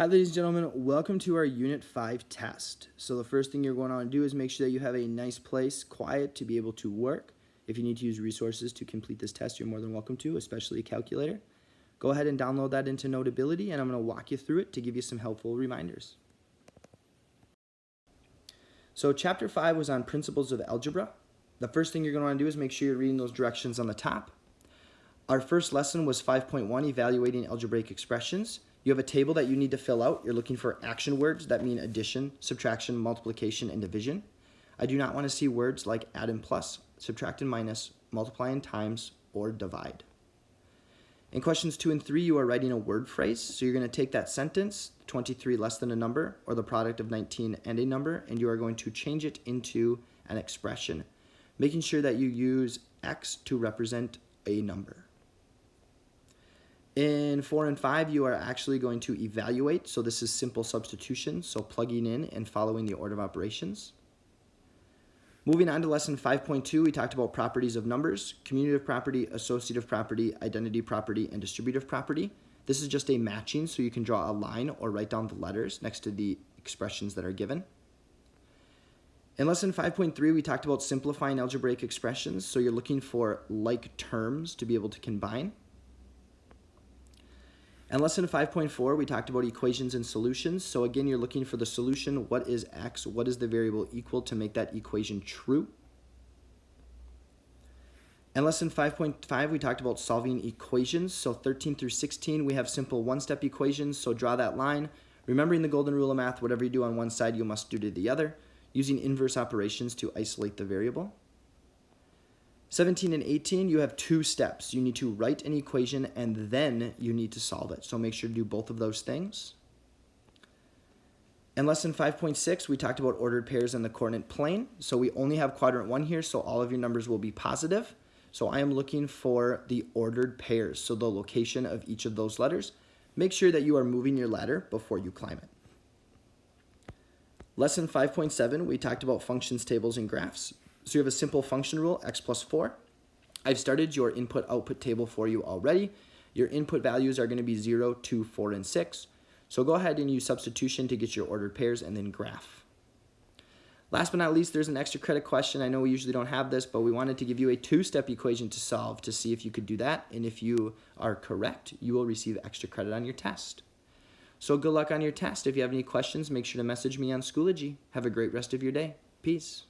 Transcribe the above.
Hi ladies and gentlemen, welcome to our Unit 5 test. So the first thing you're going to want to do is make sure that you have a nice place, quiet, to be able to work. If you need to use resources to complete this test, you're more than welcome to, especially a calculator. Go ahead and download that into Notability, and I'm going to walk you through it to give you some helpful reminders. So Chapter 5 was on Principles of Algebra. The first thing you're going to want to do is make sure you're reading those directions on the top. Our first lesson was 5.1, Evaluating Algebraic Expressions. You have a table that you need to fill out. You're looking for action words that mean addition, subtraction, multiplication, and division. I do not want to see words like add and plus, subtract and minus, multiply and times, or divide. In questions 2 and 3, you are writing a word phrase. So you're going to take that sentence, 23 less than a number, or the product of 19 and a number, and you are going to change it into an expression, making sure that you use x to represent a number. In 4 and 5, you are actually going to evaluate. So this is simple substitution, so plugging in and following the order of operations. Moving on to lesson 5.2, we talked about properties of numbers, commutative property, associative property, identity property, and distributive property. This is just a matching, so you can draw a line or write down the letters next to the expressions that are given. In lesson 5.3, we talked about simplifying algebraic expressions, so you're looking for like terms to be able to combine. In lesson 5.4, we talked about equations and solutions. So again, you're looking for the solution. What is x? What is the variable equal to make that equation true? In lesson 5.5, we talked about solving equations. So 13 through 16, we have simple one-step equations. So draw that line. Remembering the golden rule of math, whatever you do on one side, you must do to the other, using inverse operations to isolate the variable. 17 and 18, you have 2 steps. You need to write an equation and then you need to solve it. So make sure to do both of those things. In lesson 5.6, we talked about ordered pairs in the coordinate plane. So we only have quadrant 1 here, so all of your numbers will be positive. So I am looking for the ordered pairs, so the location of each of those letters. Make sure that you are moving your ladder before you climb it. Lesson 5.7, we talked about functions, tables, and graphs. So you have a simple function rule, x plus 4. I've started your input-output table for you already. Your input values are going to be 0, 2, 4, and 6. So go ahead and use substitution to get your ordered pairs and then graph. Last but not least, there's an extra credit question. I know we usually don't have this, but we wanted to give you a 2-step equation to solve to see if you could do that. And if you are correct, you will receive extra credit on your test. So good luck on your test. If you have any questions, make sure to message me on Schoology. Have a great rest of your day. Peace.